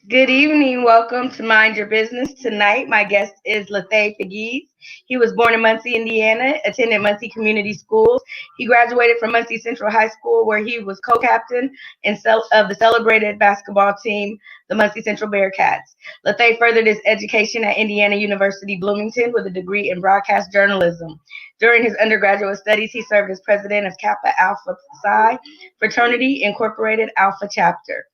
Good evening. Welcome to Mind Your Business. Tonight, my guest is Lathay Pegues. He was born in Muncie, Indiana, attended Muncie Community Schools. He graduated from Muncie Central High School, where he was co-captain of the celebrated basketball team, the Muncie Central Bearcats. Lathay furthered his education at Indiana University Bloomington with a degree in broadcast journalism. During his undergraduate studies, he served as president of Kappa Alpha Psi Fraternity Incorporated Alpha Chapter.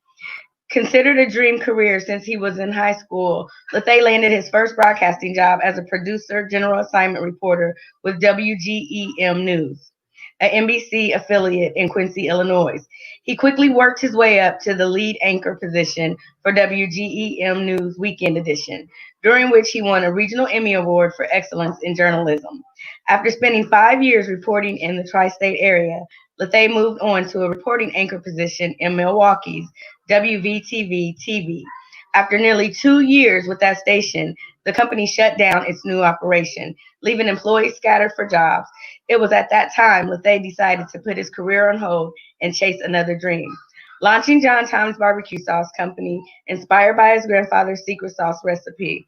Considered a dream career since he was in high school, Lathay landed his first broadcasting job as a producer, general assignment reporter with WGEM News, an NBC affiliate in Quincy, Illinois. He quickly worked his way up to the lead anchor position for WGEM News Weekend Edition, during which he won a regional Emmy Award for excellence in journalism. After spending 5 years reporting in the tri state area, Lathay moved on to a reporting anchor position in Milwaukee's WVTV TV. After nearly 2 years with that station, the company shut down its new operation, leaving employees scattered for jobs. It was at that time Lathay decided to put his career on hold and chase another dream. Launching Johntom'S barbecue sauce company, inspired by his grandfather's secret sauce recipe.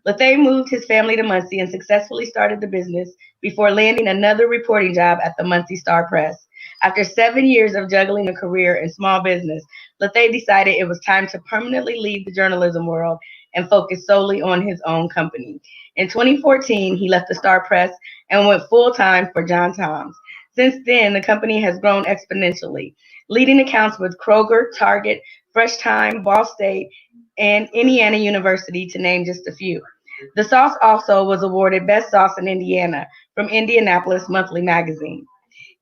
Lathay moved his family to Muncie and successfully started the business before landing another reporting job at the Muncie Star Press. After 7 years of juggling a career in small business, Lathay decided it was time to permanently leave the journalism world and focus solely on his own company. In 2014, he left the Star Press and went full time for John Tom's. Since then, the company has grown exponentially, leading accounts with Kroger, Target, Fresh Time, Ball State, and Indiana University, to name just a few. The sauce also was awarded Best Sauce in Indiana from Indianapolis Monthly Magazine.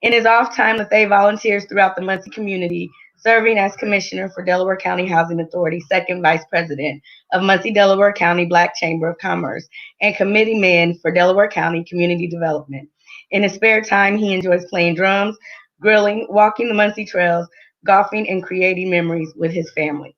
In his off time, Lathay volunteers throughout the Muncie community, serving as commissioner for Delaware County Housing Authority, second vice president of Muncie Delaware County Black Chamber of Commerce, and committeeman for Delaware County Community Development. In his spare time, he enjoys playing drums, grilling, walking the Muncie trails, golfing, and creating memories with his family.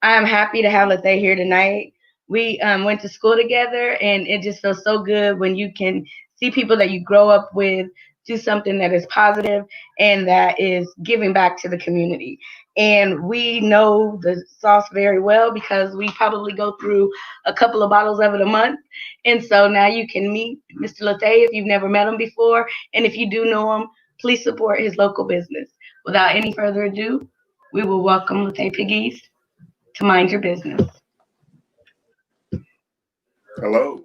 I am happy to have Lathay here tonight. We went to school together, and it just feels so good when you can see people that you grow up with do something that is positive and that is giving back to the community. And we know the sauce very well because we probably go through a couple of bottles of it a month. And so now you can meet Mr. Lathay if you've never met him before. And if you do know him, please support his local business. Without any further ado, we will welcome Lathay Pegues to Mind Your Business. Hello,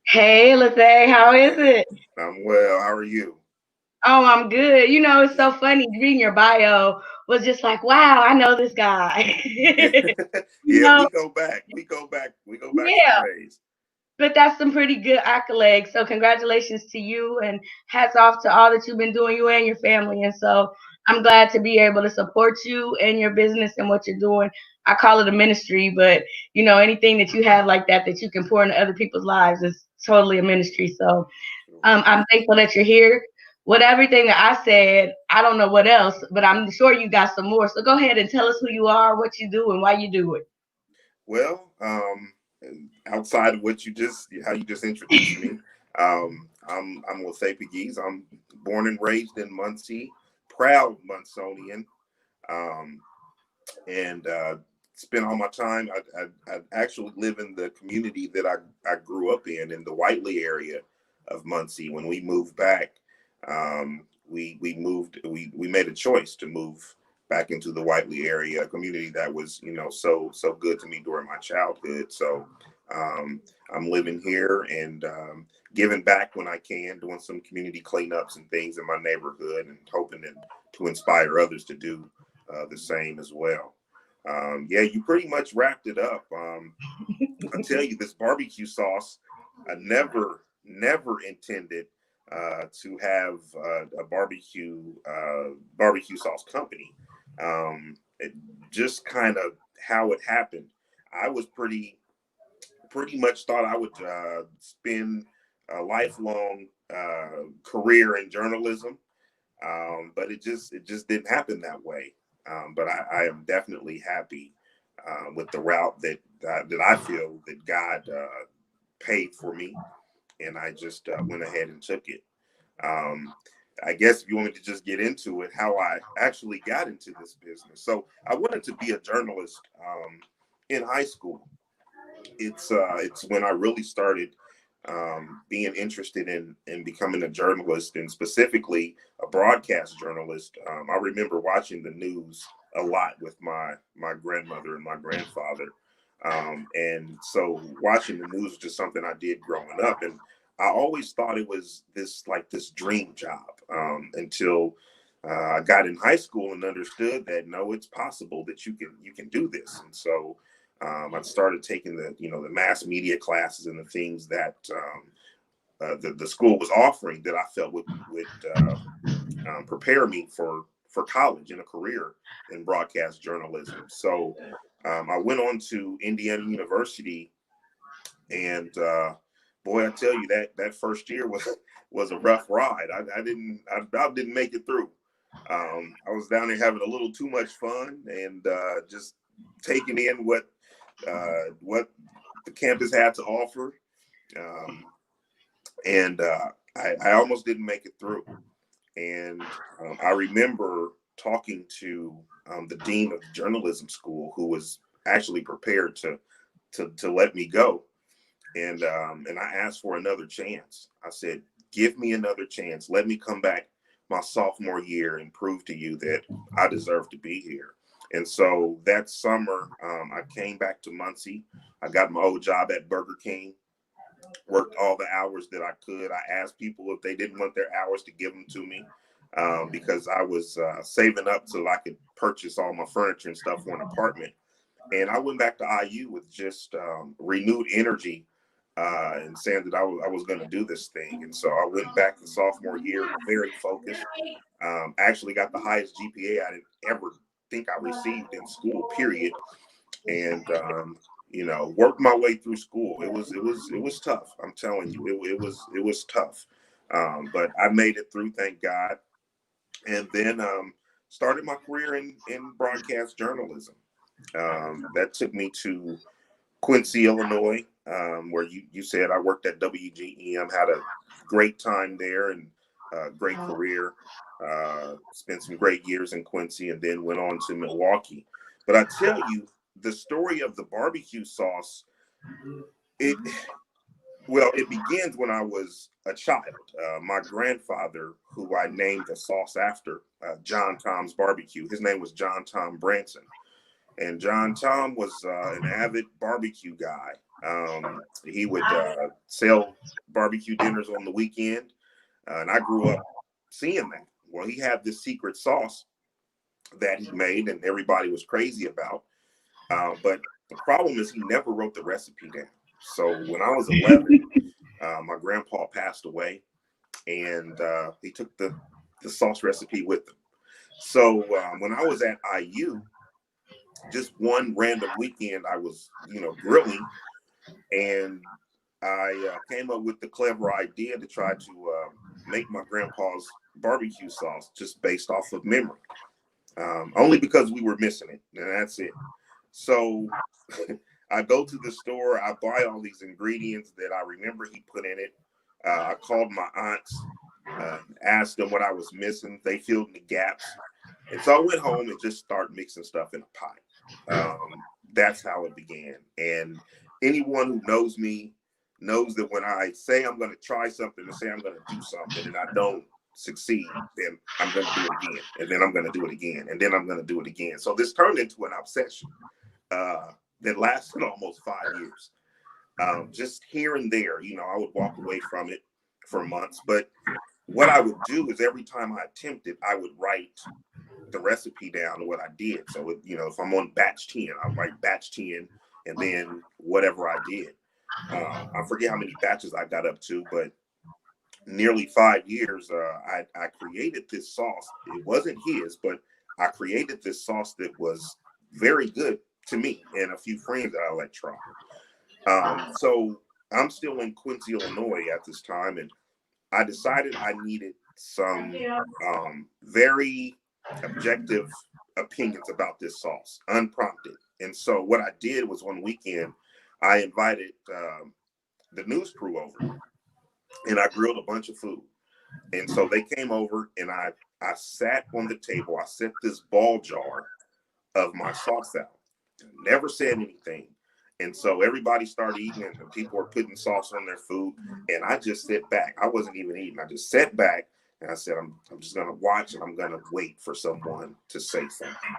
Hey, Lathay, how is it? I'm well. How are you? Oh, I'm good. You know, it's so funny. Reading your bio was just like, wow, I know this guy. you Yeah, know, we go back some yeah, ways. but that's some pretty good accolades. So congratulations to you and hats off to all that you've been doing, you and your family. And so I'm glad to be able to support you and your business and what you're doing. I call it a ministry, but anything that you have like that that you can pour into other people's lives is totally a ministry. So I'm thankful that you're here. With everything that I said, I don't know what else, but I'm sure you got some more. So go ahead and tell us who you are, what you do, and why you do Well, and outside of how you just introduced me, I'm Lathay Pegues. I'm born and raised in Muncie, proud Munsonian, um, and spent all my time. I actually live in the community that I grew up in the Whiteley area of Muncie. When we moved back, we made a choice to move back into the Whiteley area, a community that was so good to me during my childhood. So I'm living here and giving back when I can, doing some community cleanups and things in my neighborhood, and hoping to inspire others to do the same as well. Yeah, you pretty much wrapped it up. I tell you, this barbecue sauce, I never intended to have a barbecue sauce company. It just kind of how it happened. I was pretty much thought I would spend a lifelong career in journalism, but it just didn't happen that way. But I am definitely happy with the route that I feel that God paid for me, and I just went ahead and took it. Um, I guess if you want me to just get into it, how I actually got into this business. So I wanted to be a journalist in high school, it's when I really started being interested in becoming a journalist, and specifically a broadcast journalist. I remember watching the news a lot with my grandmother and my grandfather, and so watching the news was just something I did growing up, and I always thought it was this dream job, until I got in high school and understood that no, it's possible that you can do this. And so I started taking the mass media classes and the things that the school was offering that I felt would prepare me for college and a career in broadcast journalism. So I went on to Indiana University, and boy, I tell you, that first year was a rough ride. I about didn't make it through. I was down there having a little too much fun, and just taking in what the campus had to offer, and I almost didn't make it through. And I remember talking to the dean of the journalism school, who was actually prepared to let me go. And I asked for another chance. I said, give me another chance. Let me come back my sophomore year and prove to you that I deserve to be here. And so that summer, I came back to Muncie. I got my old job at Burger King, worked all the hours that I could. I asked people if they didn't want their hours to give them to me, because I was saving up so I could purchase all my furniture and stuff for an apartment. And I went back to IU with just renewed energy, and saying that I was going to do this thing. And so I went back the sophomore year very focused. Actually got the highest GPA I didn't ever think I received in school, period. And worked my way through school. It was tough. I'm telling you, it was tough. But I made it through, thank God. And then started my career in broadcast journalism. That took me to Quincy, Illinois, where you said I worked at WGEM, had a great time there and a great career. Spent some great years in Quincy, and then went on to Milwaukee. But I tell you, the story of the barbecue sauce, it begins when I was a child. My grandfather, who I named the sauce after, Johntom'S barbecue. His name was John Tom Branson. And John Tom was an avid barbecue guy. He would sell barbecue dinners on the weekend, and I grew up seeing that. Well, he had this secret sauce that he made, and everybody was crazy about. But the problem is he never wrote the recipe down. So when I was 11, my grandpa passed away, and he took the sauce recipe with him. So when I was at IU, just one random weekend, I was, grilling, and I came up with the clever idea to try to make my grandpa's barbecue sauce just based off of memory, only because we were missing it, and that's it. So I go to the store, I buy all these ingredients that I remember he put in it. I called my aunts, asked them what I was missing. They filled in the gaps. And so I went home and just started mixing stuff in a pot. That's how it began. And anyone who knows me knows that when I say I'm going to try something and say I'm going to do something and I don't succeed, then I'm going to do it again. And then I'm going to do it again. And then I'm going to do it again. So this turned into an obsession that lasted almost 5 years. Just here and there, I would walk away from it for months. But what I would do is every time I attempted, I would write the recipe down of what I did. So, if I'm on batch 10, I write batch 10 and then whatever I did. I forget how many batches I got up to, but nearly 5 years, I created this sauce. It wasn't his, but I created this sauce that was very good to me and a few friends that I let try. So I'm still in Quincy, Illinois at this time, and I decided I needed some very objective opinions about this sauce, unprompted. And so what I did was one weekend, I invited the news crew over, and I grilled a bunch of food. And so they came over, and I sat on the table. I set this ball jar of my sauce out, Never said anything. And so everybody started eating, and people were putting sauce on their food. And I just sat back. I wasn't even eating. I just sat back and I said, I'm just going to watch, and I'm going to wait for someone to say something.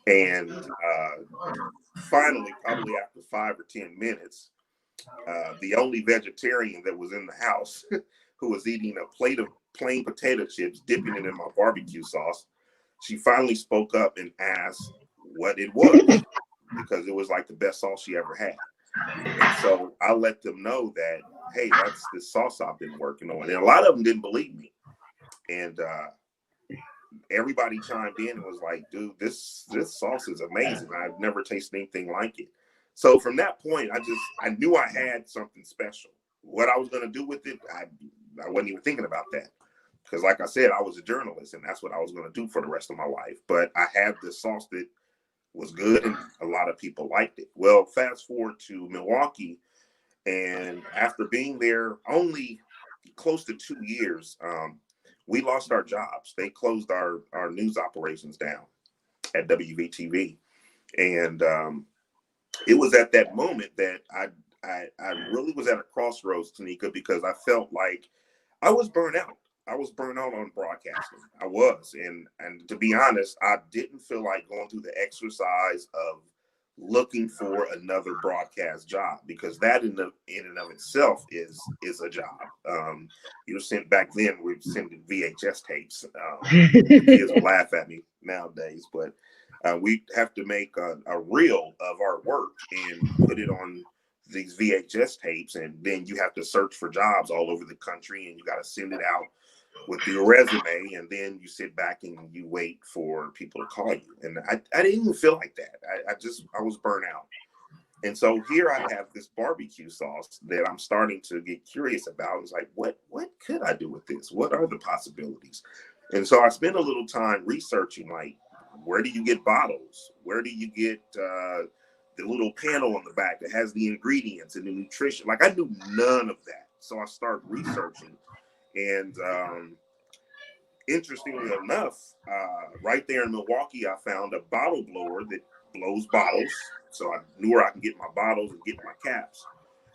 And finally, probably after 5 or 10 minutes, the only vegetarian that was in the house who was eating a plate of plain potato chips, dipping it in my barbecue sauce, she finally spoke up and asked what it was, because it was like the best sauce she ever had. And so I let them know that, hey, that's the sauce I've been working on. And a lot of them didn't believe me. And everybody chimed in and was like, dude, this sauce is amazing. I've never tasted anything like it. So from that point, I knew I had something special. What I was going to do with it, I wasn't even thinking about that. Because like I said, I was a journalist, and that's what I was going to do for the rest of my life. But I had this sauce that was good, and a lot of people liked it. Well, fast forward to Milwaukee, and after being there only close to 2 years, we lost our jobs. They closed our news operations down at WVTV. And it was at that moment that I really was at a crossroads, Tanika, because I felt like I was burnt out. I was burnt out on broadcasting. I was. And to be honest, I didn't feel like going through the exercise of looking for another broadcast job, because that in and of itself is a job. You were sent back then, we were sending VHS tapes. Kids will laugh at me nowadays, but we have to make a reel of our work and put it on these VHS tapes, and then you have to search for jobs all over the country, and you got to send it out with your resume, and then you sit back and you wait for people to call you. And I didn't even feel like that. I was burnt out. And so here I have this barbecue sauce that I'm starting to get curious about. It's like, what could I do with this? What are the possibilities? And so I spent a little time researching, like, where do you get bottles? Where do you get the little panel on the back that has the ingredients and the nutrition? Like, I knew none of that. So I started researching. And interestingly enough, right there in Milwaukee, I found a bottle blower that blows bottles. So I knew where I can get my bottles and get my caps.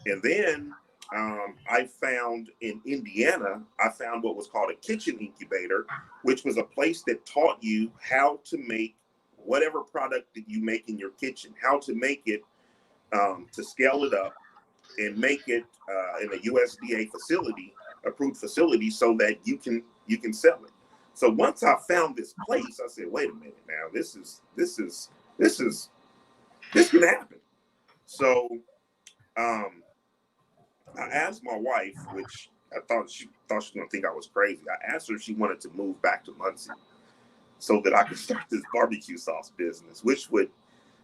And then I found in Indiana, I found what was called a kitchen incubator, which was a place that taught you how to make whatever product that you make in your kitchen, how to make it, to scale it up and make it in a USDA facility, approved facility, so that you can sell it. So once I found this place, I said, wait a minute now, this can happen. So I asked my wife, which I thought she was gonna think I was crazy. I asked her if she wanted to move back to Muncie so that I could start this barbecue sauce business, which would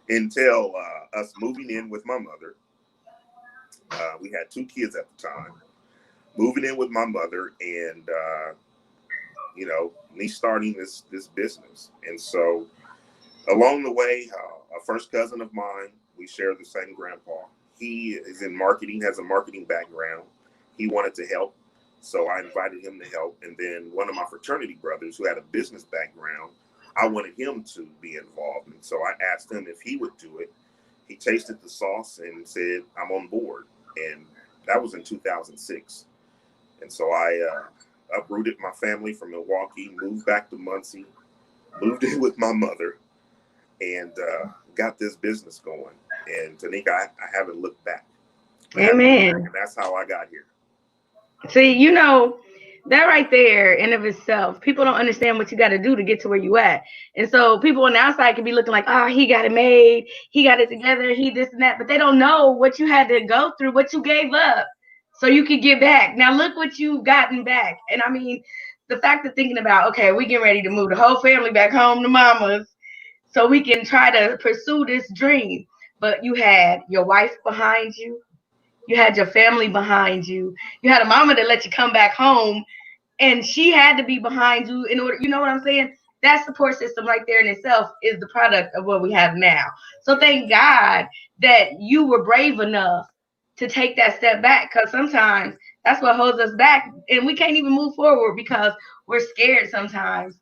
entail us moving in with my mother. We had 2 kids at the time. Moving in with my mother, and me starting this business. And so along the way, a first cousin of mine, we share the same grandpa. He is in marketing, has a marketing background. He wanted to help, so I invited him to help. And then one of my fraternity brothers, who had a business background, I wanted him to be involved. And so I asked him if he would do it. He tasted the sauce and said, I'm on board. And that was in 2006. And so I uprooted my family from Milwaukee, moved back to Muncie, moved in with my mother, and got this business going. And Tanika, I haven't looked back. Amen. And that's how I got here. See, that right there in of itself, people don't understand what you got to do to get to where you at. And so people on the outside can be looking like, oh, he got it made, he got it together, he this and that, but they don't know what you had to go through, what you gave up so you could get back. Now look what you've gotten back. And I mean, the fact of thinking about, okay, we getting ready to move the whole family back home to mama's so we can try to pursue this dream. But you had your wife behind you. You had your family behind you. You had a mama that let you come back home, and she had to be behind you in order. You know what I'm saying? That support system right there in itself is the product of what we have now. So thank God that you were brave enough to take that step back, because sometimes that's what holds us back, and we can't even move forward because we're scared sometimes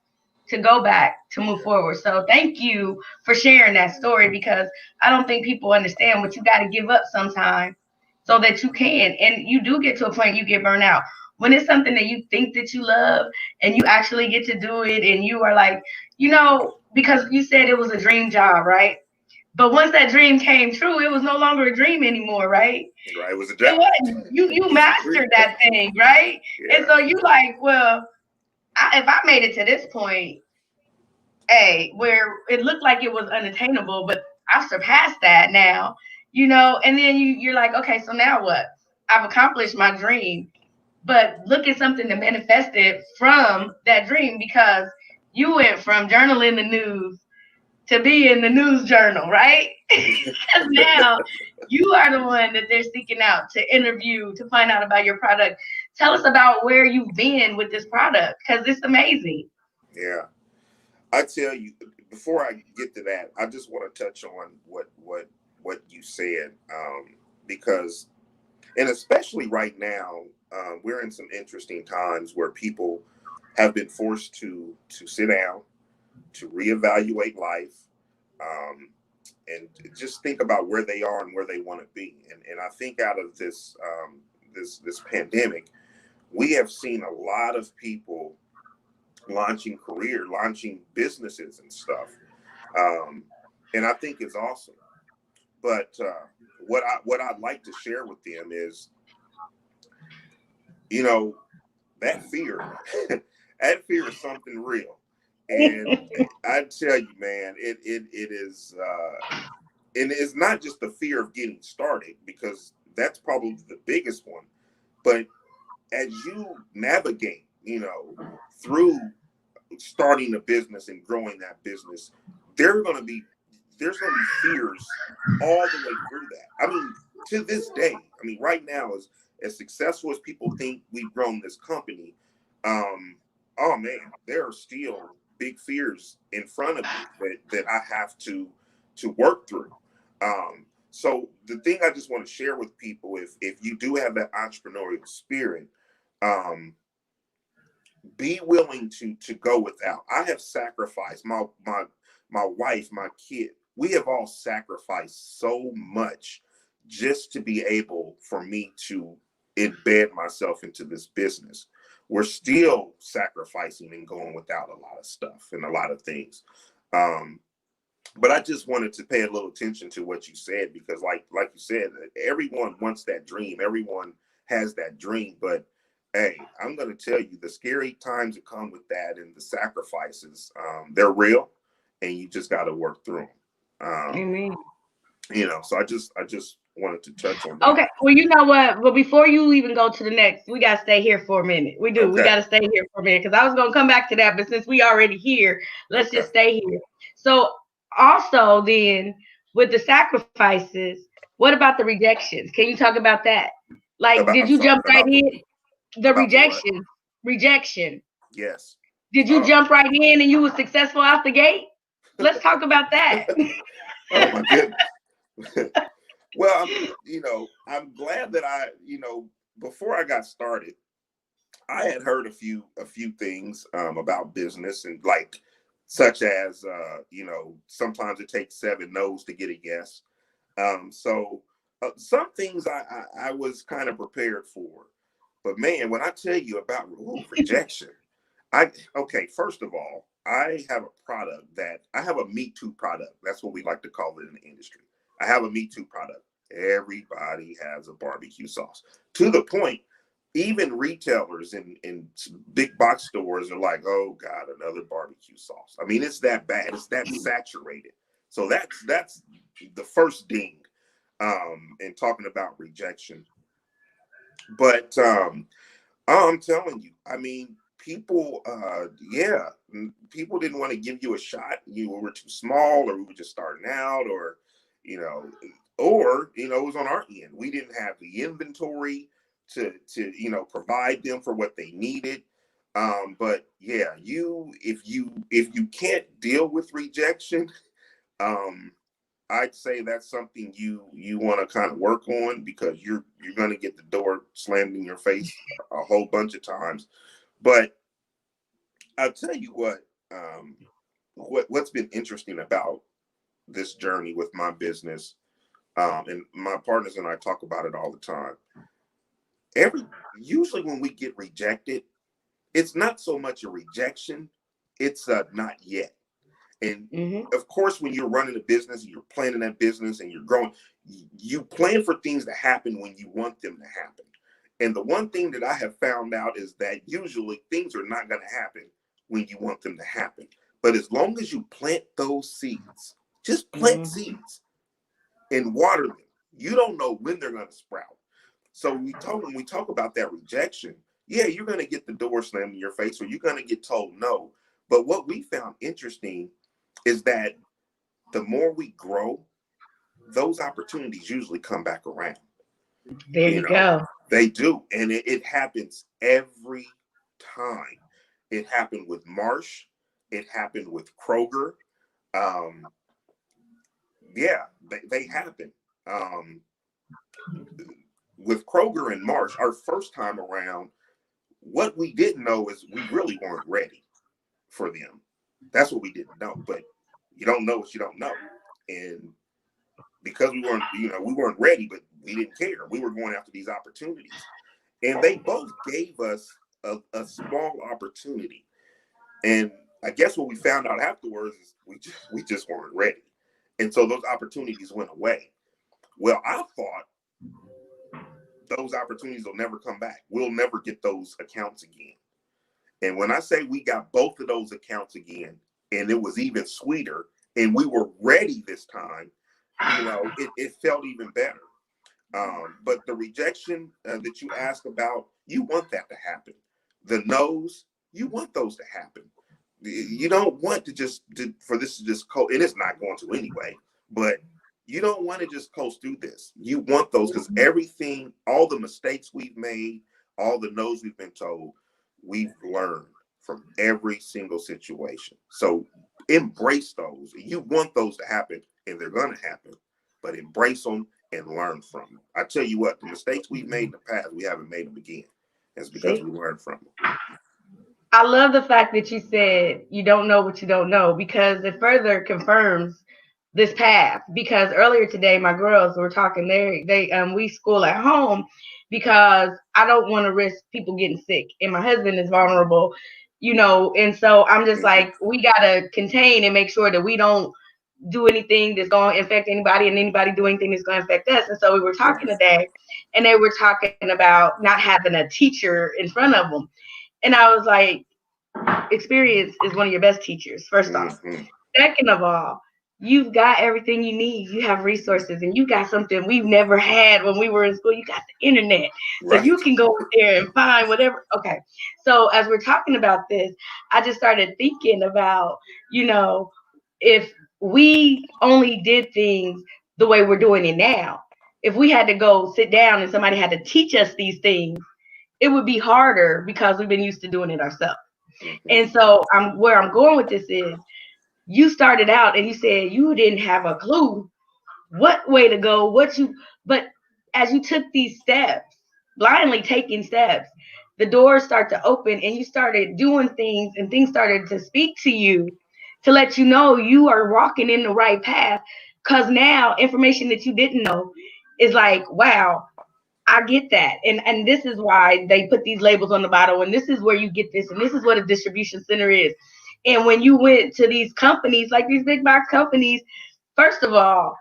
to go back to move forward. So thank you for sharing that story, because I don't think people understand what you got to give up sometimes so that you can. And you do get to a point you get burnt out. When it's something that you think that you love and you actually get to do it, and you are like, because you said it was a dream job, right? But once that dream came true, it was no longer a dream anymore, right? Right, it was a It job. was, you It was a dream. mastered that thing, right? And Yeah, so you like, well, if I made it to this point, where it looked like it was unattainable, but I've surpassed that now, and then you're like, okay, so now what? I've accomplished my dream, but look at something that manifested from that dream, because you went from journaling the news to be in the news journal, right? Because now you are the one that they're seeking out to interview, to find out about your product. Tell us about where you've been with this product, because it's amazing. yeah. I tell you, before I get to that, I just want to touch on what you said, because, and especially right now, we're in some interesting times where people have been forced to sit down, to reevaluate life, um, and just think about where they are and where they want to be. And I think out of this this pandemic, we have seen a lot of people launching businesses and stuff, um, and I think it's awesome. But what I'd like to share with them is, you know, that fear, that fear is something real. And I tell you, man, it is, and it's not just the fear of getting started, because that's probably the biggest one. But as you navigate, through starting a business and growing that business, there are going to be there's going to be fears all the way through that. I mean, to this day, I mean, right now, as successful as people think we've grown this company, oh man, there are still big fears in front of me that I have to work through. So the thing I just want to share with people, if you do have that entrepreneurial spirit, um, be willing to go without. I have sacrificed my wife, my kid. We have all sacrificed so much just to be able for me to embed myself into this business. We're still sacrificing and going without a lot of stuff and a lot of things. Um, but I just wanted to pay a little attention to what you said, because like you said, everyone wants that dream. Everyone has that dream, but hey, I'm going to tell you, the scary times that come with that and the sacrifices, they're real, and you just got to work through them. Amen. So I just wanted to touch on that. Okay, well, you know what? Well, before you even go to the next, we got to stay here for a minute. We do. We Okay. got to stay here for a minute, because I was going to come back to that, but since we already here, let's Okay. just stay here. So, also, then, with the sacrifices, what about the rejections? Can you talk about that? Like, did I'm you sorry, jump right in? The about the what? rejection. Yes. Did you Oh, jump right in and you were successful out the gate? Let's talk about that. oh my goodness. Well, I'm glad that before I got started, I had heard a few things about business, and like, such as sometimes it takes 7 no's to get a yes. So some things I was kind of prepared for, but man, when I tell you about rejection, okay, first of all, I have a Me Too product. That's what we like to call it in the industry. I have a Me Too product. Everybody has a barbecue sauce, to the point even retailers in big box stores are like, oh God, another barbecue sauce. I mean, it's that bad. It's that saturated. So that's the first ding, in talking about rejection. But I'm telling you, I mean, people, yeah, people didn't want to give you a shot. You were too small, or we were just starting out, or you know, it was on our end. We didn't have the inventory to provide them for what they needed. But yeah, if you can't deal with rejection, um, I'd say that's something you want to kind of work on, because you're going to get the door slammed in your face a whole bunch of times. But I'll tell you what, um, what's been interesting about this journey with my business, and my partners and I talk about it all the time. Usually when we get rejected, it's not so much a rejection, it's a not yet. And of course, when you're running a business and you're planning that business and you're growing, you plan for things to happen when you want them to happen. And the one thing that I have found out is that usually things are not going to happen when you want them to happen. But as long as you plant those seeds, just plant seeds and water them. You don't know when they're going to sprout. So when we talk about that rejection, yeah, you're going to get the door slammed in your face, or you're going to get told no. But what we found interesting is that the more we grow, those opportunities usually come back around. There you go. They do. And it happens every time. It happened with Marsh. It happened with Kroger. Yeah, they happen. With Kroger and Marsh, our first time around, what we didn't know is we really weren't ready for them. That's what we didn't know. But you don't know what you don't know. And because we weren't ready, but we didn't care. We were going after these opportunities. And they both gave us a small opportunity. And I guess what we found out afterwards is we just weren't ready. And so those opportunities went away. Well, I thought those opportunities will never come back. We'll never get those accounts again. And when I say we got both of those accounts again, and it was even sweeter, and we were ready this time, it felt even better. But the rejection that you ask about, you want that to happen. The no's, you want those to happen. You don't want for this to just coast, and it's not going to anyway, but you don't want to just coast through this. You want those, because everything, all the mistakes we've made, all the no's we've been told, we've learned from every single situation. So embrace those. You want those to happen, and they're going to happen, but embrace them and learn from them. I tell you what, the mistakes we've made in the past, we haven't made them again. It's because we learned from them. I love the fact that you said you don't know what you don't know, because it further confirms this path. Because earlier today, my girls were talking. We school at home because I don't want to risk people getting sick, and my husband is vulnerable, and so I'm just like, we gotta contain and make sure that we don't do anything that's going to infect anybody, and anybody do anything that's going to affect us. And so we were talking today, and they were talking about not having a teacher in front of them. And I was like, experience is one of your best teachers, first off. Second of all, you've got everything you need. You have resources, and you got something we've never had when we were in school. You got the internet. So you can go there and find whatever. Okay. So as we're talking about this, I just started thinking about, if we only did things the way we're doing it now, if we had to go sit down and somebody had to teach us these things, it would be harder because we've been used to doing it ourselves. And so where I'm going with this is, you started out and you said you didn't have a clue what way to go, but as you took these steps, blindly taking steps, the doors start to open and you started doing things, and things started to speak to you to let you know you are walking in the right path. Because now information that you didn't know is like, wow, I get that. And this is why they put these labels on the bottle, and this is where you get this, and this is what a distribution center is. And when you went to these companies, like these big box companies, first of all,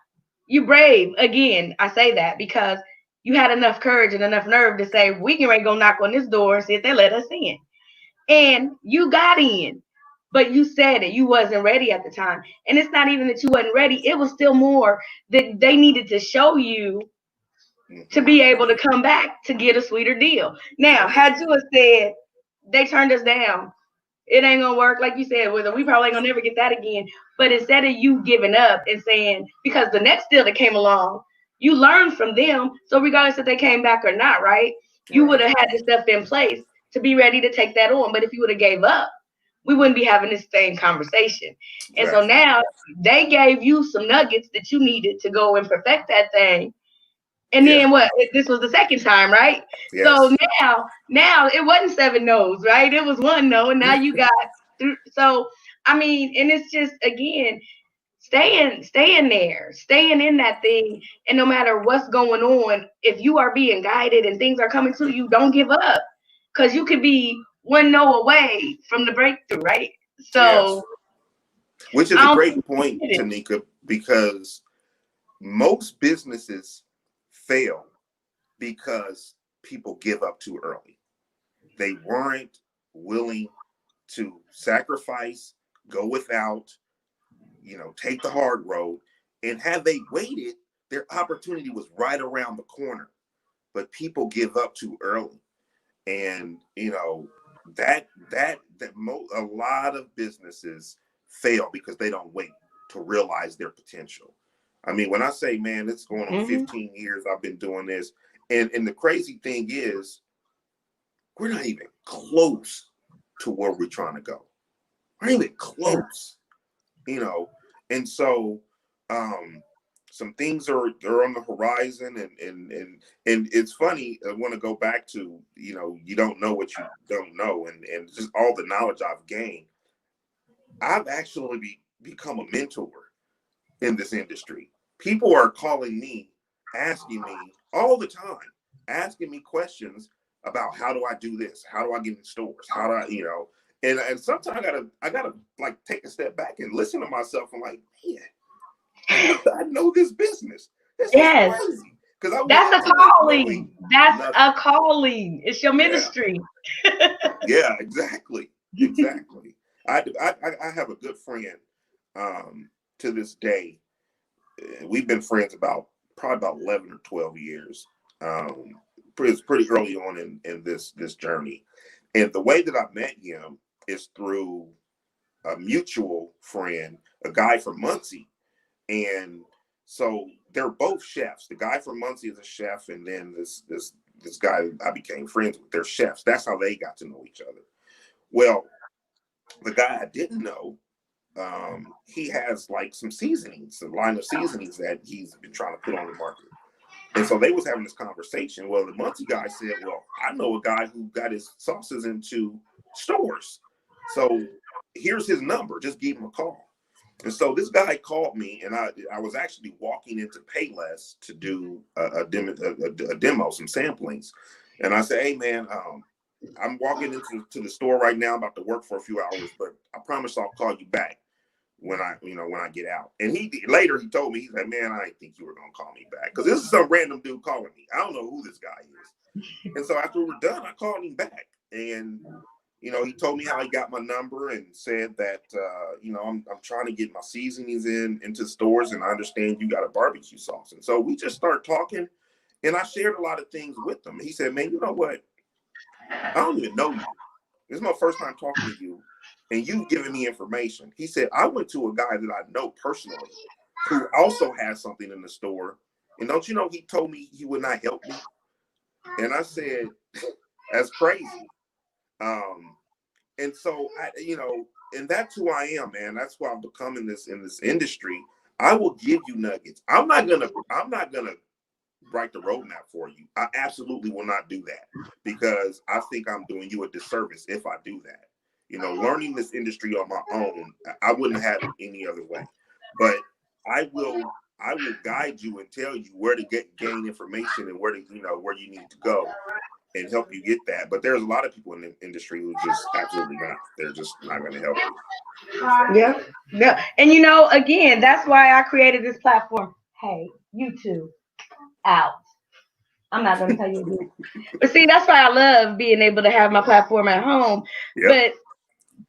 you brave. Again, I say that because you had enough courage and enough nerve to say, we can go knock on this door and see if they let us in. And you got in, but you said it. You wasn't ready at the time. And it's not even that you wasn't ready. It was still more that they needed to show you to be able to come back to get a sweeter deal. Now, had you have said, they turned us down, it ain't gonna work, like you said, we probably ain't gonna never get that again. But instead of you giving up and saying, because the next deal that came along, you learned from them. So regardless if they came back or not, right? You would have had the stuff in place to be ready to take that on. But if you would have gave up, we wouldn't be having this same conversation. And so now they gave you some nuggets that you needed to go and perfect that thing. And then what? This was the second time, right? Yes. So now it wasn't 7 no's, right? It was 1 no, and now you got through. So I mean, and it's just, again, staying there, staying in that thing. And no matter what's going on, if you are being guided and things are coming to you, don't give up. Because you could be one no away from the breakthrough, right? So Yes. Which is I a don't great think point, it. Tanika, because most businesses fail because people give up too early. They weren't willing to sacrifice, go without, take the hard road. And had they waited, their opportunity was right around the corner. But people give up too early. And a lot of businesses fail because they don't wait to realize their potential. I mean, when I say, man, it's going on Mm-hmm. 15 years I've been doing this, and the crazy thing is, we're not even close to where we're trying to go. We're not even close, and so some things are on the horizon, and it's funny. I want to go back to, you don't know what you don't know, and just all the knowledge I've gained. I've actually become a mentor in this industry. People are calling me, asking me all the time, asking me questions about, how do I do this? How do I get in stores? How do and sometimes I gotta like take a step back and listen to myself. I'm like, man, I know this business. This is Yes, crazy. Because I went that's a into it knowing calling. That's nothing. a calling. It's your Yeah, ministry. yeah, exactly, exactly. I have a good friend, to this day. We've been friends probably about 11 or 12 years. Pretty early on in this journey. And the way that I met him is through a mutual friend, a guy from Muncie. And so they're both chefs. The guy from Muncie is a chef, and then this guy I became friends with, they're chefs. That's how they got to know each other. Well, the guy I didn't know, he has like some seasonings, a line of seasonings that he's been trying to put on the market. And so they was having this conversation. Well, the Muncie guy said, well, I know a guy who got his sauces into stores. So here's his number. Just give him a call. And so this guy called me, and I was actually walking into Payless to do a demo, some samplings. And I said, hey, man, I'm walking into the store right now, about to work for a few hours, but I promise I'll call you back when I get out. And later he told me, he said, man, I didn't think you were going to call me back, because this is some random dude calling me. I don't know who this guy is. And so after we're done, I called him back, and he told me how he got my number and said that, I'm trying to get my seasonings into stores, and I understand you got a barbecue sauce. And so we just started talking, and I shared a lot of things with him. He said, man, you know what? I don't even know you. This is my first time talking to you, and you've given me information. He said, I went to a guy that I know personally who also has something in the store. And don't you know, he told me he would not help me. And I said, that's crazy. And so and that's who I am, man. That's who I've become in this industry. I will give you nuggets. I'm not gonna write the roadmap for you. I absolutely will not do that, because I think I'm doing you a disservice if I do that. Learning this industry on my own, I wouldn't have it any other way. But I will guide you and tell you where to gain information, and where you need to go, and help you get that. But there's a lot of people in the industry who just absolutely not. They're just not going to help you. Yeah. Yeah. And again, that's why I created this platform. Hey, YouTube out. I'm not gonna tell you again. But see, that's why I love being able to have my platform at home. Yep.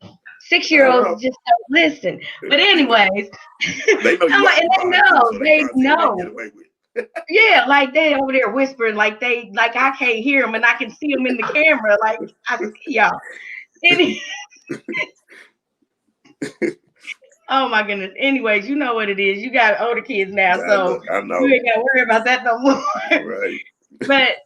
But 6-year-olds just don't listen. But anyways, they know you occupied too, so they try to see what they can get away with. Yeah, like they over there whispering, like I can't hear them, and I can see them in the camera, like I see y'all. Oh my goodness. Anyways, you know what it is. You got older kids now, so I know. You ain't gotta worry about that no more. Right. But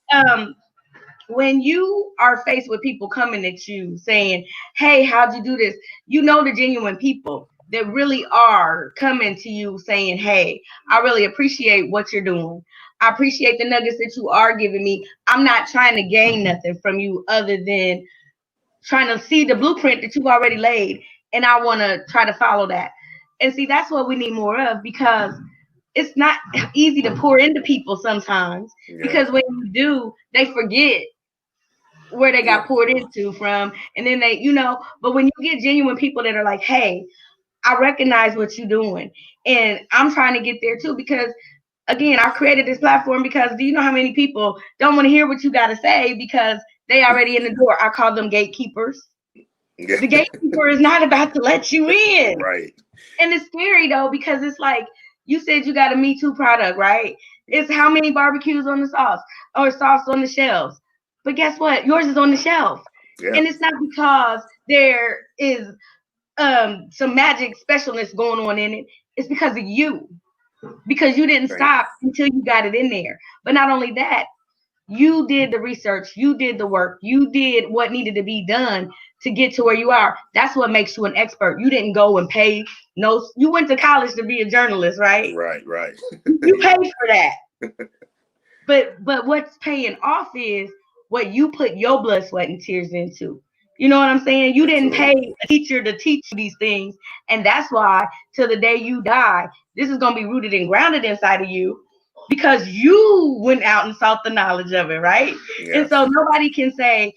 when you are faced with people coming at you saying, hey, how'd you do this? The genuine people that really are coming to you saying, hey, I really appreciate what you're doing. I appreciate the nuggets that you are giving me. I'm not trying to gain nothing from you other than trying to see the blueprint that you've already laid. and I want to try to follow that. And see, that's what we need more of, because it's not easy to pour into people sometimes, Yeah. because when you do, they forget where they Yeah. got poured into from, and then they, you know, but when you get genuine people that are like, hey, I recognize what you're doing, and I'm trying to get there too, because again, I created this platform because do you know how many people don't want to hear what you got to say because they already in the door? I call them gatekeepers. Yeah. The gatekeeper is not about to let you in. Right. And it's scary though, because it's like you said you got a Me Too product, right? It's how many barbecues on the sauce or sauce on the shelves. But guess what? Yours is on the shelf. Yeah. And it's not because there is some magic specialness going on in it. It's because of you. Because you didn't Thank you. stop until you got it in there. But not only that, you did the research, you did the work, you did what needed to be done to get to where you are. That's what makes you an expert. You didn't go and pay no, you went to college to be a journalist, right? Right. Right. You paid for that. But what's paying off is what you put your blood, sweat, and tears into. You know what I'm saying? You didn't pay Absolutely. a teacher to teach you these things. And that's why till the day you die, this is gonna be rooted and grounded inside of you, because you went out and sought the knowledge of it, right? And Yes. so nobody can say,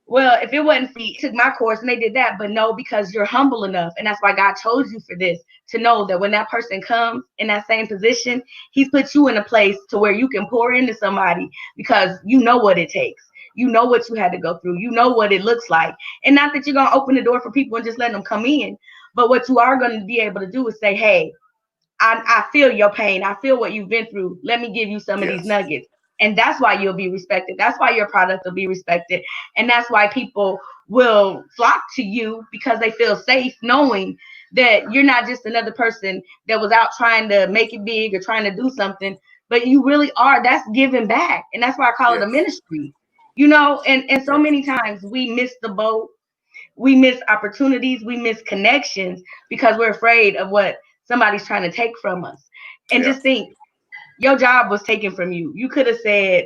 well, if it wasn't for me, took my course and they did that, but no, because you're humble enough. And that's why God chose you for this, to know that when that person comes in that same position, he's put you in a place to where you can pour into somebody because you know what it takes. You know what you had to go through. You know what it looks like. And not that you're going to open the door for people and just let them come in. But what you are going to be able to do is say, hey, I feel your pain. I feel what you've been through. Let me give you some of these Yes. nuggets. And that's why you'll be respected. That's why your product will be respected. And that's why people will flock to you, because they feel safe knowing that you're not just another person that was out trying to make it big or trying to do something, but you really are. That's giving back. And that's why I call it a Yes. ministry. You know, and so Yes. many times we miss the boat, we miss opportunities, we miss connections because we're afraid of what somebody's trying to take from us. And Yeah. just think, your job was taken from you. You could have said,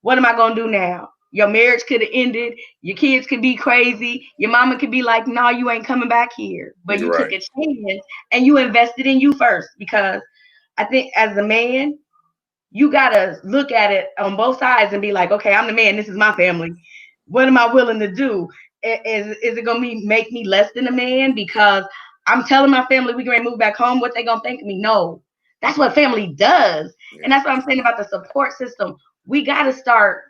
what am I going to do now? Your marriage could have ended. Your kids could be crazy. Your mama could be like, no, you ain't coming back here. But You're you took right. a chance and you invested in you first, because I think as a man, you got to look at it on both sides and be like, okay, I'm the man. This is my family. What am I willing to do? Is it going to make me less than a man because I'm telling my family we can move back home? What they going to think of me? No, that's what family does. And Yeah. that's what I'm saying about the support system. We got to start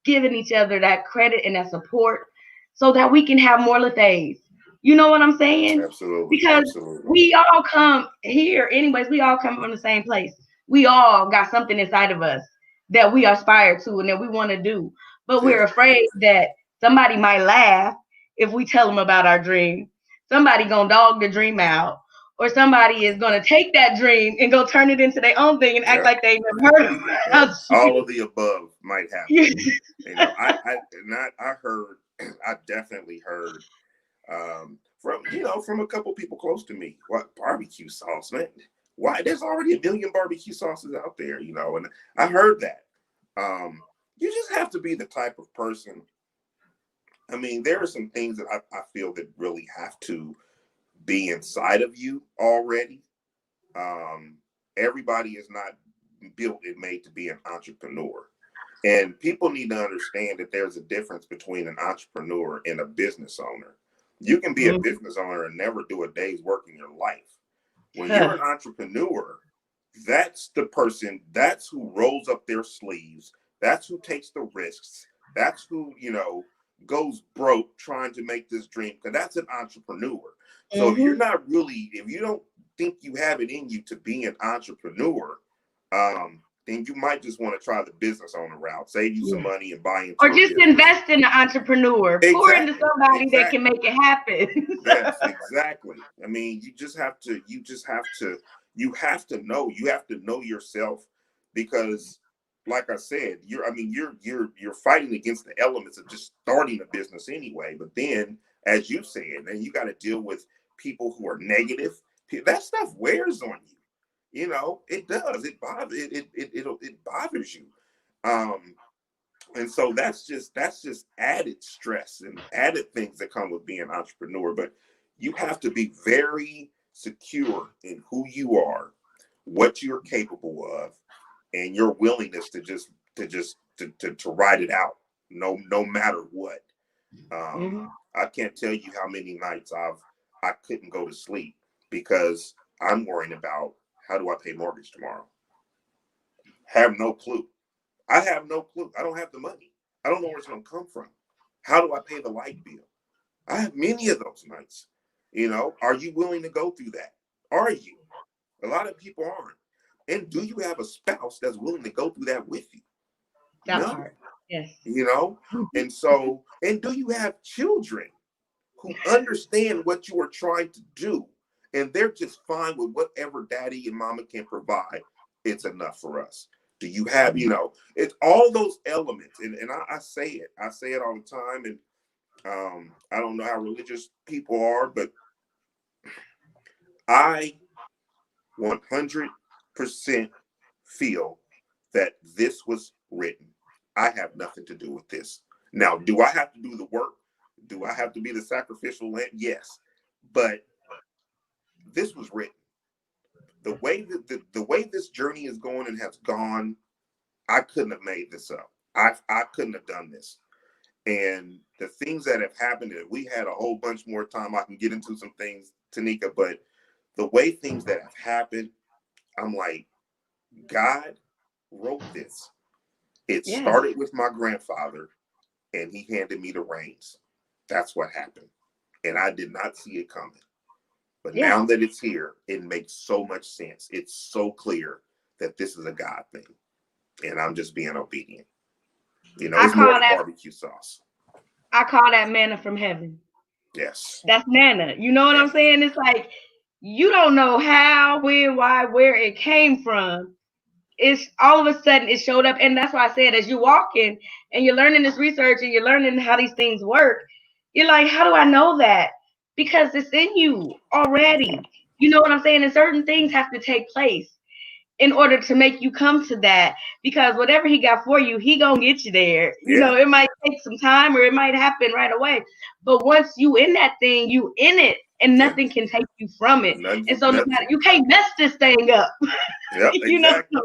giving each other that credit and that support so that we can have more Lathays. You know what I'm saying? Absolutely. Because Absolutely. we all come here, anyways, we all come from the same place. We all got something inside of us that we aspire to and that we want to do. But Yeah. we're afraid that somebody might laugh if we tell them about our dream. Somebody gonna dog the dream out, or somebody is gonna take that dream and go turn it into their own thing and act Yeah. like they never heard Yeah. of All of the above might happen. it. You know, I heard, I definitely heard, from, from a couple people close to me, what barbecue sauce, man? Why there's already a million barbecue sauces out there, and I heard that. You just have to be the type of person. I mean, there are some things that I feel that really have to be inside of you already. Um, Everybody is not built and made to be an entrepreneur. And people need to understand that there's a difference between an entrepreneur and a business owner. You can be a business owner and never do a day's work in your life. When you're an entrepreneur, that's the person, that's who rolls up their sleeves. That's who takes the risks. That's who, goes broke trying to make this dream. Because that's an entrepreneur. So if you don't think you have it in you to be an entrepreneur, then you might just want to try the business owner route. Save you some money and buy Or into a just business. invest in the entrepreneur. Pour into Exactly. somebody that can Exactly. make it happen. Yes, exactly. I mean, you have to know yourself, because like I said, you're fighting against the elements of just starting a business anyway. But then, as you said, then you got to deal with people who are negative. That stuff wears on you. It does. It bothers you. And so that's just added stress and added things that come with being an entrepreneur. But you have to be very secure in who you are, what you're capable of, and your willingness to ride it out, no matter what. Mm-hmm. I can't tell you how many nights I couldn't go to sleep because I'm worrying about how do I pay mortgage tomorrow. Have no clue. I have no clue. I don't have the money. I don't know where it's going to come from. How do I pay the light bill? I have many of those nights. Are you willing to go through that? Are you? A lot of people aren't. And do you have a spouse that's willing to go through that with you? That No. part. Yes. And so, and do you have children who understand what you are trying to do and they're just fine with whatever daddy and mama can provide? It's enough for us. Do you have, it's all those elements. And I say it all the time. And I don't know how religious people are, but I 100% feel that this was written. I have nothing to do with this. Now, do I have to do the work? Do I have to be the sacrificial lamb? Yes. But this was written. The way that the way this journey is going and has gone, I couldn't have made this up. I couldn't have done this. And the things that have happened, and we had a whole bunch more time. I can get into some things, Tanika, but the way things that have happened, I'm like, God wrote this. It started with my grandfather, and he handed me the reins. That's what happened. And I did not see it coming. But now that it's here, it makes so much sense. It's so clear that this is a God thing. And I'm just being obedient. It's more than barbecue sauce. I call that manna from heaven. Yes. That's manna. You know what I'm saying? It's like, you don't know how, when, why, where it came from. It's all of a sudden it showed up. And that's why I said, as you walk in and you're learning this research and you're learning how these things work, you're like, how do I know that? Because it's in you already. You know what I'm saying? And certain things have to take place in order to make you come to that, because whatever he got for you, he gonna get you there. It might take some time or it might happen right away, but once you in that thing, you in it, and nothing can take you from it. And so no matter, you can't mess this thing up. Yep, exactly.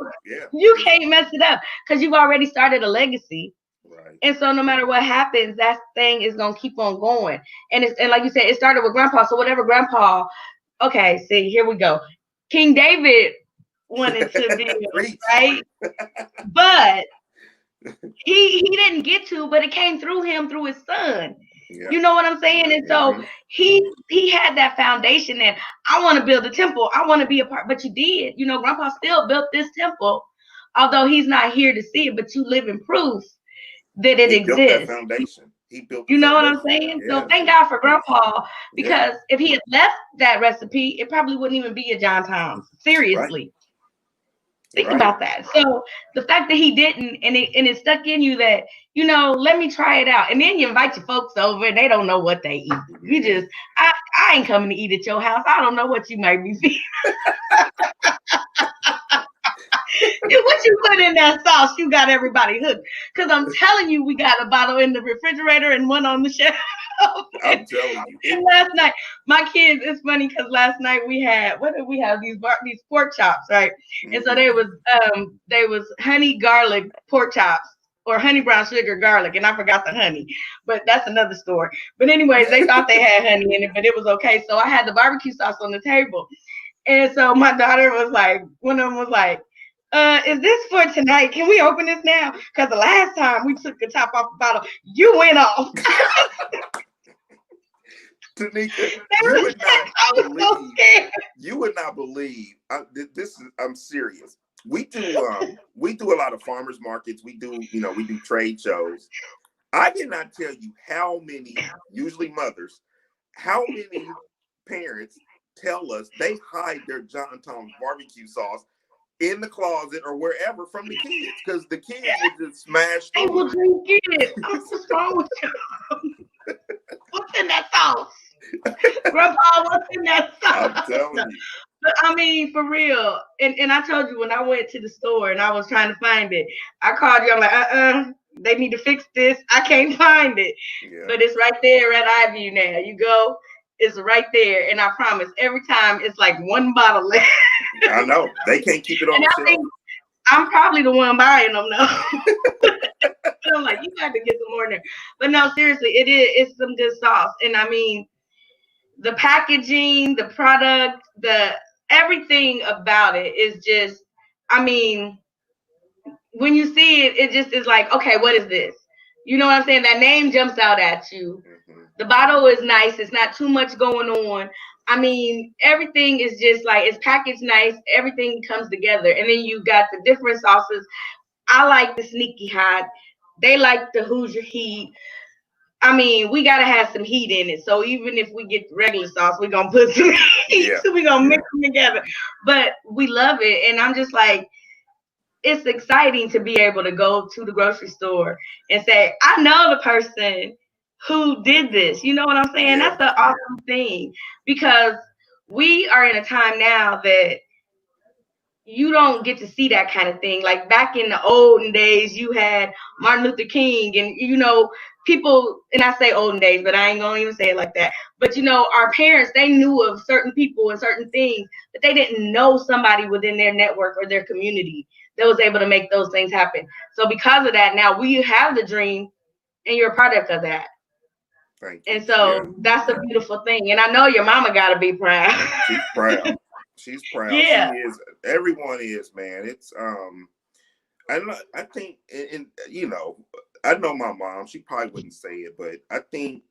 You can't mess it up because you've already started a legacy. Right. And so no matter what happens, that thing is gonna keep on going. And like you said, it started with grandpa. So whatever grandpa, okay, see, here we go. King David wanted to be right, but he didn't get to, but it came through him, through his son. You know what I'm saying? And so he had that foundation that I want to build a temple, I want to be a part. But you did, grandpa still built this temple, although he's not here to see it, but you live in proof that it exists. Built that foundation. He built. You know what I'm saying? So thank God for grandpa, because if he had left that recipe, it probably wouldn't even be a Johntom'S. Seriously. Right. Think about that. So the fact that he didn't, and it stuck in you that, let me try it out. And then you invite your folks over and they don't know what they eat. You just, I ain't coming to eat at your house. I don't know what you might be feeding. What you put in that sauce, you got everybody hooked. Because I'm telling you, we got a bottle in the refrigerator and one on the shelf. I'm telling you. And last night, my kids, it's funny because last night we had, what did we have? These pork chops, right? Mm-hmm. And so they was honey garlic pork chops, or honey brown sugar garlic, and I forgot the honey, but that's another story. But anyways, they thought they had honey in it, but it was okay. So I had the barbecue sauce on the table. And so my daughter was like, one of them was like, is this for tonight? Can we open this now? Because the last time we took the top off the bottle, you went off. Tanika, you would not believe. I'm serious. We do a lot of farmers markets. We do trade shows. I cannot tell you how many, usually mothers, how many parents tell us they hide their Johntom'S barbecue sauce in the closet or wherever from the kids, because the kids will just smash. They will drink it. What's wrong with you? What's in that sauce? Grandpa, what's in that sauce? I'm telling you. But I mean, for real. And I told you when I went to the store and I was trying to find it, I called you. I'm like, they need to fix this. I can't find it. Yeah. But it's right there at iView now. You go, it's right there. And I promise, every time it's like one bottle left. I know. They can't keep it on And the I shelf. think I'm probably the one buying them though. I'm like, you got to get some more in there. But no, seriously, it's some good sauce. And I mean, the packaging, the product, the everything about it is just, I mean, when you see it, it just is like, okay, what is this? You know what I'm saying? That name jumps out at you. Mm-hmm. The bottle is nice. It's not too much going on. I mean, everything is just like, it's packaged nice. Everything comes together. And then you got the different sauces. I like the sneaky hot. They like the Hoosier heat. I mean, we gotta have some heat in it. So even if we get regular sauce, we're gonna put some heat. Yeah. We're gonna mix them together. But we love it. And I'm just like, it's exciting to be able to go to the grocery store and say, I know the person who did this. You know what I'm saying? Yeah. That's the awesome thing, because we are in a time now that you don't get to see that kind of thing. Like back in the olden days, you had Martin Luther King and, people, and I say olden days, but I ain't gonna even say it like that. But, our parents, they knew of certain people and certain things, but they didn't know somebody within their network or their community that was able to make those things happen. So because of that, now we have the dream and you're a product of that. Thank you. And so that's a beautiful thing. And I know your mama got to be proud. She's proud. She's proud. Yeah. She is. Everyone is, man. It's I think, and I know my mom. She probably wouldn't say it, but I think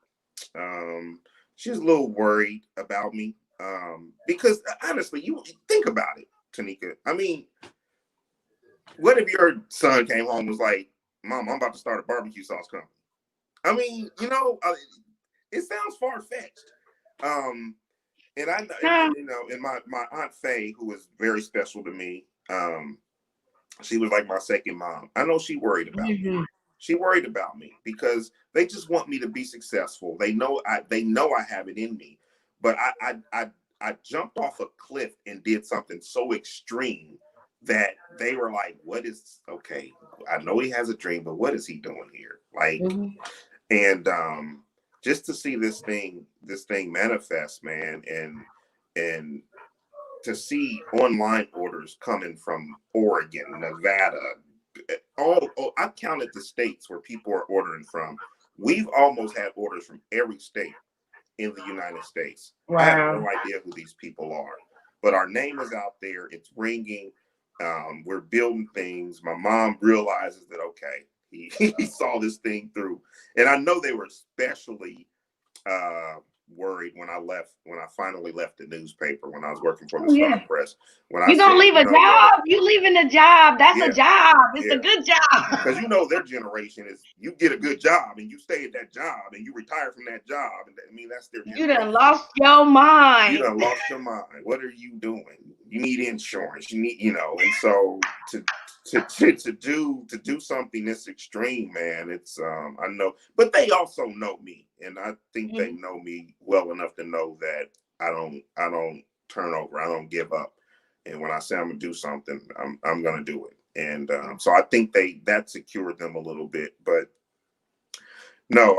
she's a little worried about me because honestly, you think about it, Tanika. I mean, what if your son came home and was like, "Mom, I'm about to start a barbecue sauce company"? I mean, it sounds far fetched. And and my Aunt Faye, who was very special to me, she was like my second mom. I know she worried about me. She worried about me because they just want me to be successful. They know I have it in me, but I jumped off a cliff and did something so extreme that they were like, "What is okay? I know he has a dream, but what is he doing here?" Like, and just to see this thing manifest, man, and to see online orders coming from Oregon, Nevada, I counted the states where people are ordering from. We've almost had orders from every state in the United States. Wow. I have no idea who these people are, but our name is out there. It's ringing. We're building things. My mom realizes that, okay, he saw this thing through. And I know they were especially worried when I finally left the newspaper, when I was working for the Star Press. When you don't leave a job, you leaving a job. That's a job. It's a good job. Because their generation is, you get a good job and you stay at that job and you retire from that job. And I mean, that's their generation. You done lost your mind. You done lost your mind. What are you doing? You need insurance. You need, and so to do something this extreme, man, it's I know, but they also know me, and I think they know me well enough to know that I don't turn over. I don't give up. And when I say I'm gonna do something, I'm gonna do it. And so I think that secured them a little bit. But no,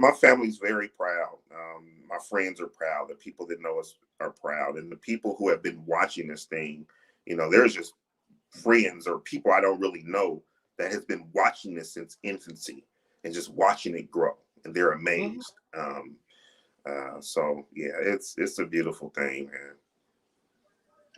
my family's very proud. My friends are proud. The people that know us are proud, and the people who have been watching this thing, there's just friends or people I don't really know that has been watching this since infancy and just watching it grow, and they're amazed. So yeah, it's a beautiful thing, man.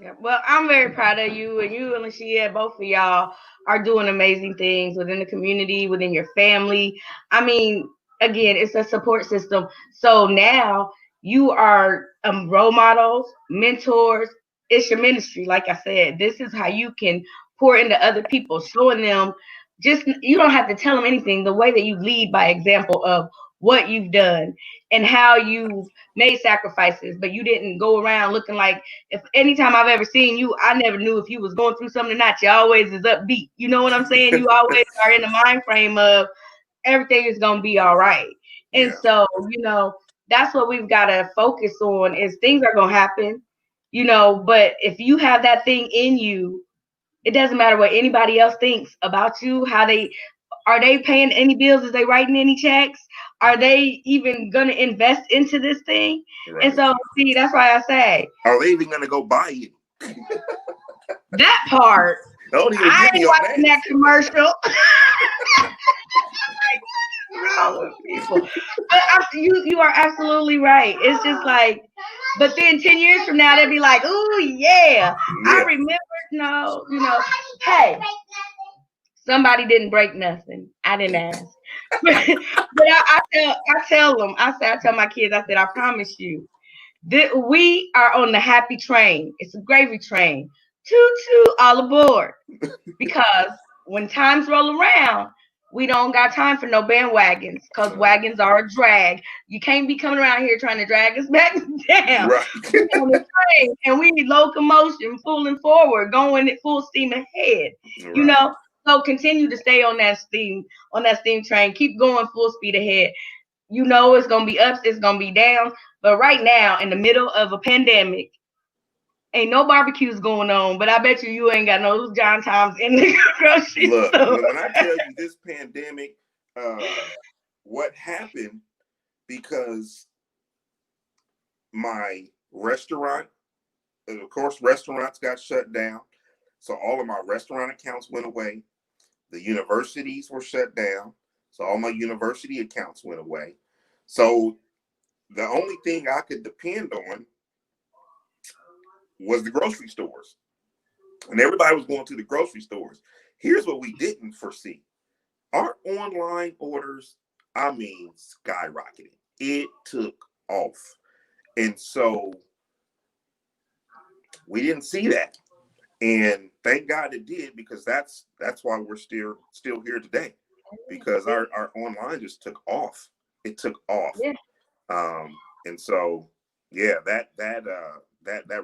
Yeah, well, I'm very proud of you, and Lashia, both of y'all are doing amazing things within the community, within your family. I mean, again, it's a support system. So now you are role models, mentors. It's your ministry. Like I said, this is how you can pour into other people, showing them you don't have to tell them anything. The way that you lead by example of what you've done and how you've made sacrifices, but you didn't go around looking like, if anytime I've ever seen you, I never knew if you was going through something or not. You always is upbeat. You know what I'm saying? You always are in the mind frame of everything is going to be all right. And so, that's what we've got to focus on, is things are going to happen, but if you have that thing in you, it doesn't matter what anybody else thinks about you, how they, Are they paying any bills? Is they writing any checks? Are they even going to invest into this thing? Right. And so, see, that's why I say, are they even going to go buy it? That part. Don't even I get ain't me on watching that commercial. Wrong with people. But you are absolutely right. It's just like, but then 10 years from now, they'll be like, "Ooh, yeah, I remember." No, hey, somebody didn't break nothing. I didn't ask. But I tell them, I tell my kids, I said, I promise you, that we are on the happy train. It's a gravy train. Toot toot, all aboard. Because when times roll around, we don't got time for no bandwagons, because wagons are a drag. You can't be coming around here trying to drag us back down. Right. We're on the train, and we need locomotion, pulling forward, going at full steam ahead. Right. So continue to stay on that steam train. Keep going full speed ahead. It's gonna be ups, it's gonna be down. But right now, in the middle of a pandemic, ain't no barbecues going on, but I bet you ain't got no Johntom'S in the grocery store. When I tell you this pandemic, what happened, because my restaurant, of course, restaurants got shut down. So all of my restaurant accounts went away. The universities were shut down. So all my university accounts went away. So the only thing I could depend on was the grocery stores. And everybody was going to the grocery stores. Here's what we didn't foresee. Our online orders, skyrocketed. It took off. And so we didn't see that. And thank God it did, because that's why we're still here today, because our online just took off. It took off. Yeah. And so, yeah, that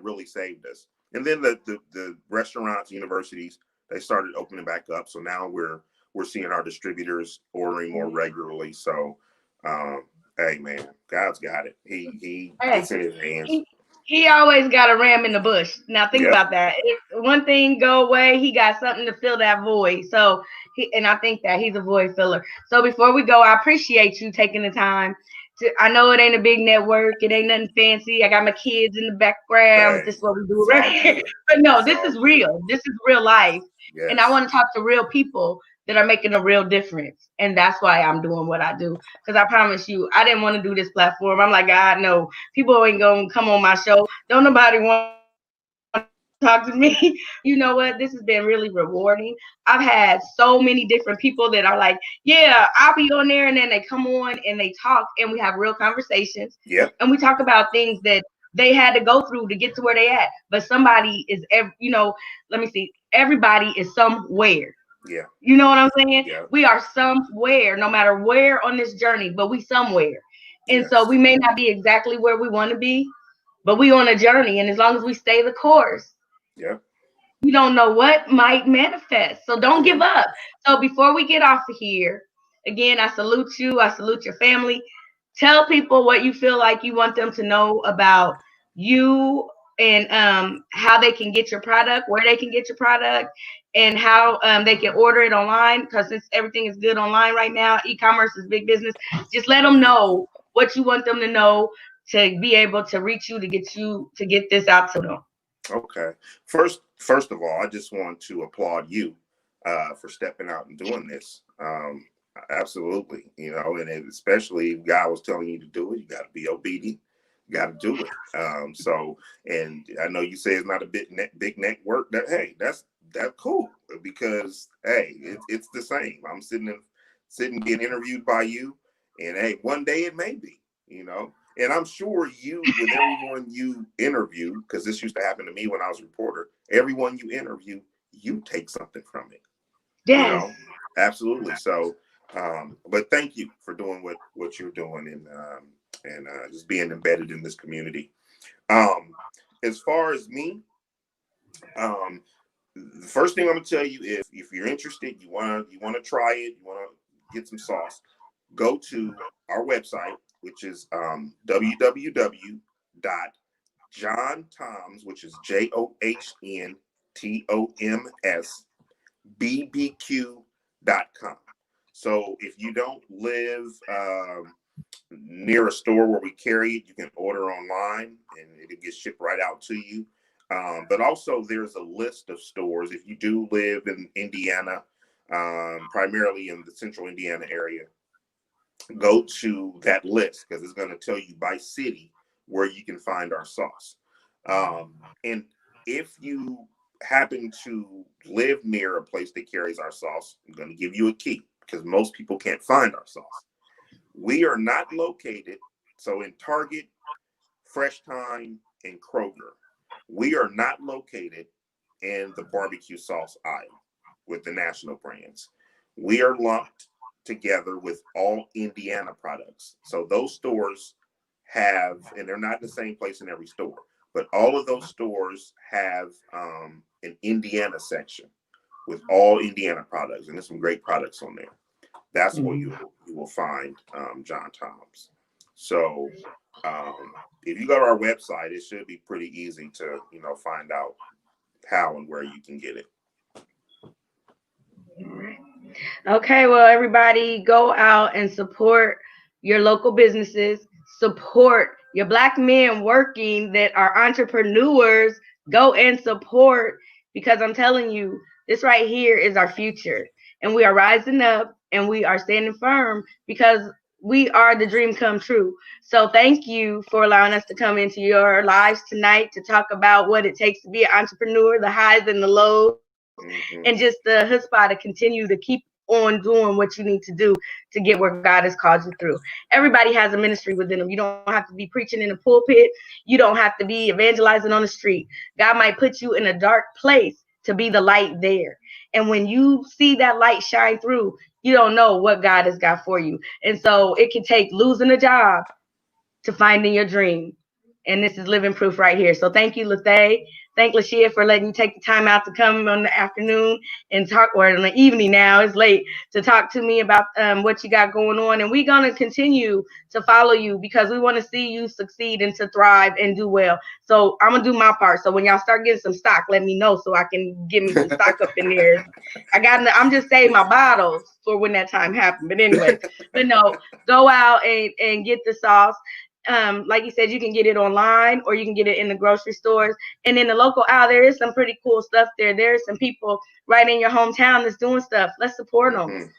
really saved us. And then the restaurants, universities, they started opening back up. So now we're seeing our distributors ordering more regularly. So, hey man, God's got it. It's in his hands. He always got a ram in the bush. Now think about that. If one thing go away, he got something to fill that void. So and I think that he's a void filler. So before we go, I appreciate you taking the time. I know it ain't a big network. It ain't nothing fancy. I got my kids in the background. Hey, this is what we do right here. But no, this is real. This is real life. Yes. And I want to talk to real people that are making a real difference. And that's why I'm doing what I do. Because I promise you, I didn't want to do this platform. I'm like, God, no. People ain't going to come on my show. Don't nobody want to talk to me. You know what? This has been really rewarding. I've had so many different people that are like, yeah, I'll be on there. And then they come on and they talk and we have real conversations. Yeah. And we talk about things that they had to go through to get to where they at. But somebody is, let me see. Everybody is somewhere. Yeah. You know what I'm saying? Yeah. We are somewhere, no matter where on this journey, but we somewhere. And so we may not be exactly where we want to be, but we on a journey. And as long as we stay the course, you don't know what might manifest. So don't give up. So before we get off of here, again, I salute you. I salute your family. Tell people what you feel like you want them to know about you, and how they can get your product, where they can get your product, and how they can order it online, because since everything is good online right now, e-commerce is big business. Just let them know what you want them to know to be able to reach you, to get this out to them. Okay. First of all, I just want to applaud you for stepping out and doing this. Absolutely. And especially if God was telling you to do it, you got to be obedient. Got to do it. So, and I know you say it's not a big network. That's cool, because hey, it's the same. I'm sitting getting interviewed by you, and hey, one day it may be, And I'm sure you, with everyone you interview, because this used to happen to me when I was a reporter. Everyone you interview, you take something from it. Yes. Absolutely. So, but thank you for doing what you're doing, and just being embedded in this community. As far as me, the first thing I'm gonna tell you is, if you're interested, you wanna try it, you wanna get some sauce, go to our website, which is www.Johntom'S, which is JOHNTOMS BBQ.com. So if you don't live near a store where we carry it, you can order online and it gets shipped right out to you. But also there's a list of stores. If you do live in Indiana, primarily in the central Indiana area, go to that list because it's going to tell you by city where you can find our sauce. And if you happen to live near a place that carries our sauce, I'm going to give you a key because most people can't find our sauce. We are not located, so in Target, Fresh Time, and Kroger, we are not located in the barbecue sauce aisle with the national brands. We are lumped together with all Indiana products. So those stores have, and they're not in the same place in every store, but all of those stores have an Indiana section with all Indiana products, and there's some great products on there. That's where you will find John Tom's. So if you go to our website, it should be pretty easy to find out how and where you can get it. Okay, well, everybody, go out and support your local businesses. Support your Black men working that are entrepreneurs. Go and support, because I'm telling you, this right here is our future. And we are rising up and we are standing firm because we are the dream come true. So thank you for allowing us to come into your lives tonight to talk about what it takes to be an entrepreneur, the highs and the lows, and just the chutzpah to continue to keep on doing what you need to do to get where God has called you through. Everybody has a ministry within them. You don't have to be preaching in a pulpit. You don't have to be evangelizing on the street. God might put you in a dark place to be the light there. And when you see that light shine through, you don't know what God has got for you. And so it can take losing a job to finding your dream. And this is living proof right here. So thank you, Lathay. Thank Lashia for letting you take the time out to come on the afternoon and talk, or in the evening now, it's late, to talk to me about what you got going on. And we're going to continue to follow you because we want to see you succeed and to thrive and do well. So I'm going to do my part. So when y'all start getting some stock, let me know so I can get me some stock up in there. I'm just saving my bottles for when that time happens. But anyway, but no, go out and get the sauce. Like you said, you can get it online or you can get it in the grocery stores. And in the local aisle, there is some pretty cool stuff there. There's some people right in your hometown that's doing stuff. Let's support them.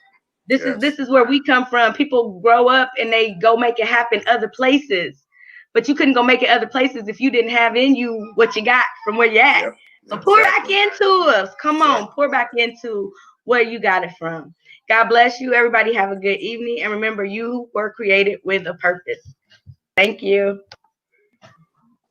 This is where we come from. People grow up and they go make it happen other places. But you couldn't go make it other places if you didn't have in you what you got from where you're at. So pour back into us. Come on, pour back into where you got it from. God bless you. Everybody have a good evening. And remember, you were created with a purpose. Thank you.